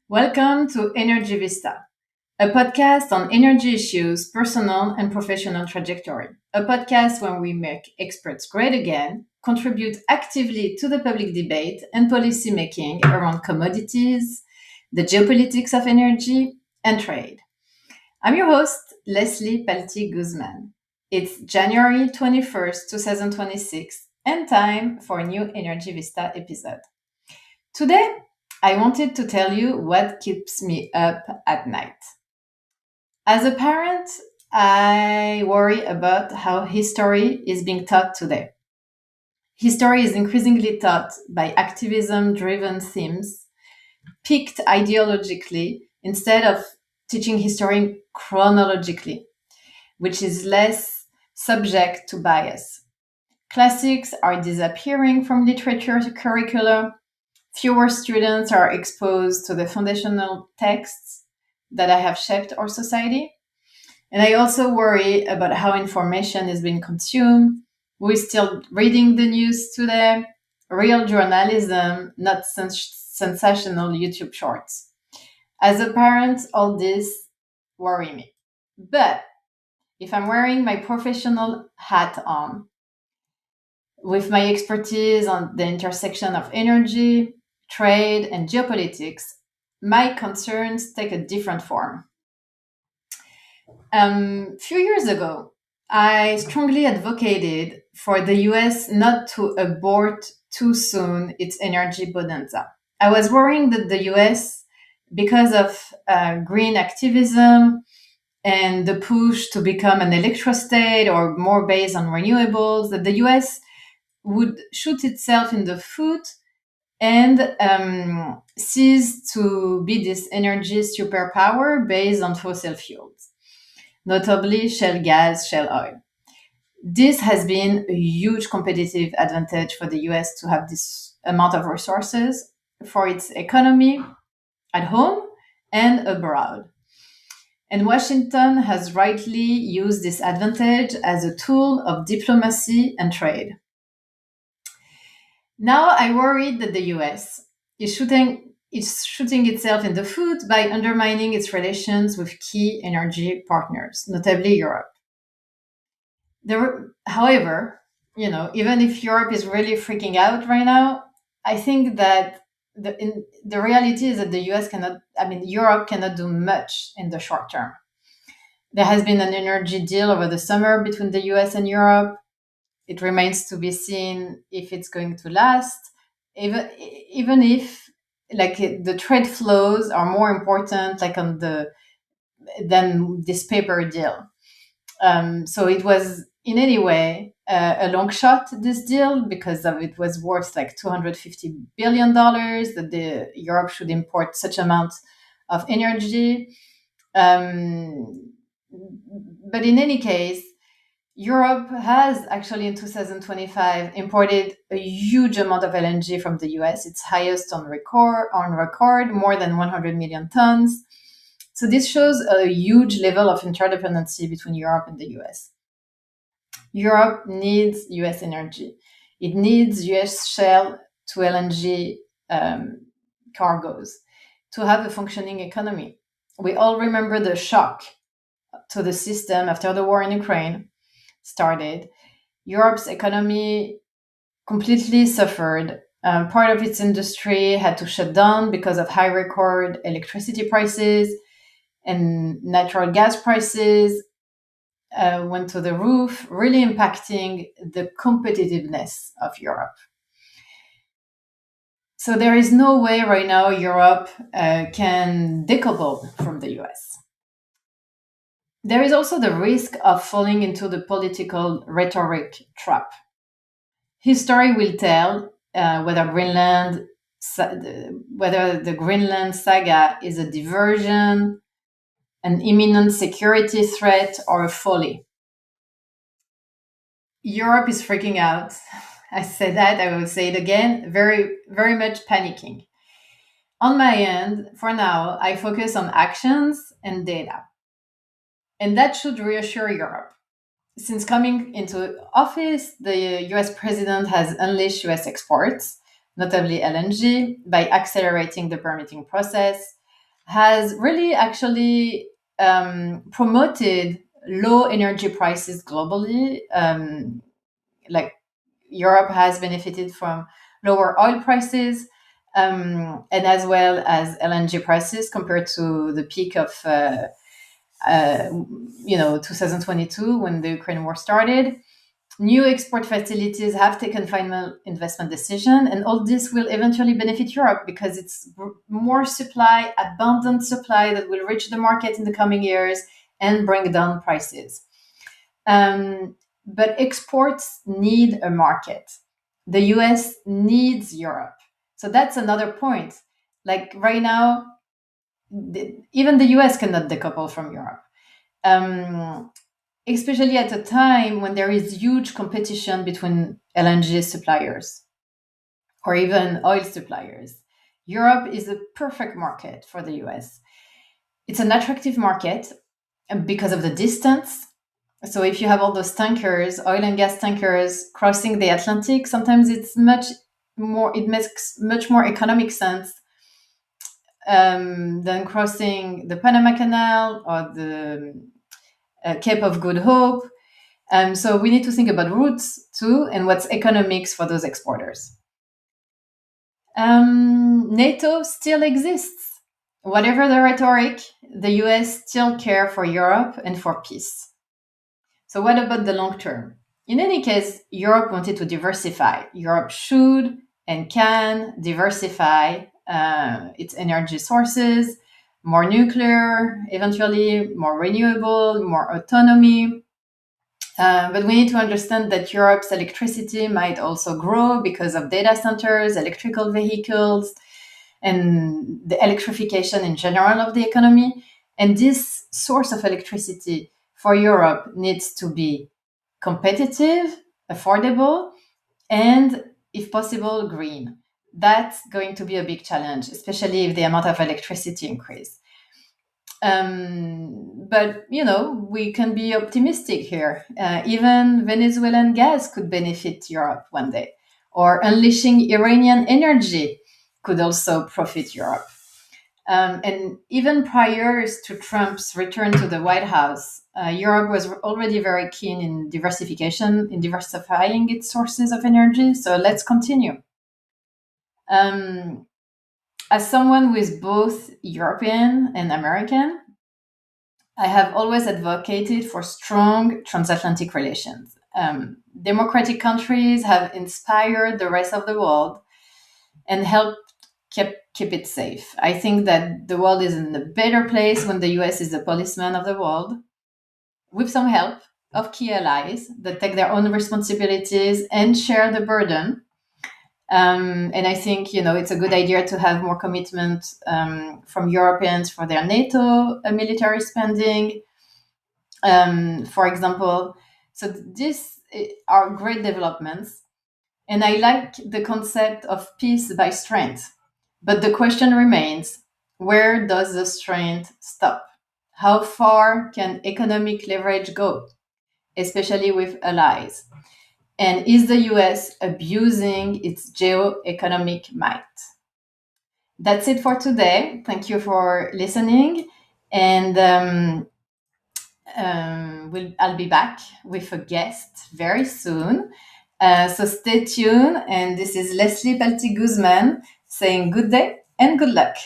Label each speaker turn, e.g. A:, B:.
A: Welcome to Energy Vista, a podcast on energy issues, personal and professional trajectory. A podcast where we make experts great again, contribute actively to the public debate and policy making around commodities, the geopolitics of energy, and trade. I'm your host, Leslie Pelti-Guzman. It's January 21st, 2026, and time for a new Energy Vista episode. Today, I wanted to tell you what keeps me up at night. As a parent, I worry about how history is being taught today. History is increasingly taught by activism driven themes, picked ideologically, instead of teaching history chronologically, which is less subject to bias. Classics are disappearing from literature curricula. Fewer students are exposed to the foundational texts that have shaped our society. And I also worry about how information is being consumed. We're still reading the news today, real journalism, not sensational YouTube shorts. As a parent, all this worry me. But if I'm wearing my professional hat on, with my expertise on the intersection of energy, trade, and geopolitics, my concerns take a different form. Few years ago, I strongly advocated for the US not to abort too soon its energy bonanza. I was worrying that the US, because of green activism and the push to become an electrostate or more based on renewables, that the US would shoot itself in the foot and cease to be this energy superpower based on fossil fuels, notably shale gas, shale oil. This has been a huge competitive advantage for the US to have this amount of resources for its economy at home and abroad. And Washington has rightly used this advantage as a tool of diplomacy and trade. Now I worry that the US is shooting itself in the foot by undermining its relations with key energy partners, notably Europe. However, even if Europe is really freaking out right now, I think that the reality is that Europe cannot do much in the short term. There has been an energy deal over the summer between the US and Europe. It remains to be seen if it's going to last, even if like the trade flows are more important like on the than this paper deal. So it was in any way a long shot, this deal, because of it was worth like $250 billion that the Europe should import such amount of energy. But in any case, Europe has actually in 2025 imported a huge amount of LNG from the US, its highest on record, more than 100 million tons. So this shows a huge level of interdependency between Europe and the US. Europe needs US energy. It needs US shale to LNG cargoes to have a functioning economy. We all remember the shock to the system after the war in Ukraine started. Europe's economy completely suffered. Part of its industry had to shut down because of high record electricity prices, and natural gas prices went to the roof, really impacting the competitiveness of Europe. So there is no way right now Europe can decouple from the US. There is also the risk of falling into the political rhetoric trap. History will tell whether the Greenland saga is a diversion, an imminent security threat, or a folly. Europe is freaking out. I said that, I will say it again, very, very much panicking. On my end, for now, I focus on actions and data. And that should reassure Europe. Since coming into office, the US president has unleashed US exports, notably LNG, by accelerating the permitting process. has really actually promoted low energy prices globally. Like Europe has benefited from lower oil prices, and as well as LNG prices compared to the peak of uh, 2022 when the Ukraine war started. New export facilities have taken final investment decision, and all this will eventually benefit Europe because it's more supply, abundant supply that will reach the market in the coming years and bring down prices. But exports need a market. The US needs Europe. So that's another point. Like right now, even the US cannot decouple from Europe. Um, Especially at a time when there is huge competition between LNG suppliers or even oil suppliers. Europe is a perfect market for the US. It's an attractive market because of the distance. So if you have all those tankers, oil and gas tankers crossing the Atlantic, sometimes it makes much more economic sense than crossing the Panama Canal or the Cape of Good Hope. So we need to think about routes too and what's economics for those exporters. NATO still exists. Whatever the rhetoric, the US still care for Europe and for peace. So what about the long term? In any case, Europe wanted to diversify. Europe should and can diversify its energy sources, more nuclear, eventually more renewable, more autonomy. But we need to understand that Europe's electricity might also grow because of data centers, electrical vehicles, and the electrification in general of the economy. And this source of electricity for Europe needs to be competitive, affordable, and if possible, green. That's going to be a big challenge, especially if the amount of electricity increase. But we can be optimistic here. Even Venezuelan gas could benefit Europe one day, or unleashing Iranian energy could also profit Europe. And even prior to Trump's return to the White House, Europe was already very keen in diversification, in diversifying its sources of energy. So let's continue. Um, as someone who is both European and American, I have always advocated for strong transatlantic relations. Democratic countries have inspired the rest of the world and helped keep it safe. I think that the world is in a better place when the US is the policeman of the world, with some help of key allies that take their own responsibilities and share the burden. And I think it's a good idea to have more commitment from Europeans for their NATO military spending, for example. So these are great developments, and I like the concept of peace by strength. But the question remains: where does the strength stop? How far can economic leverage go, especially with allies? And is the US abusing its geoeconomic might? That's it for today. Thank you for listening. And I'll be back with a guest very soon. So stay tuned. And this is Leslie Pelti-Guzman saying good day and good luck.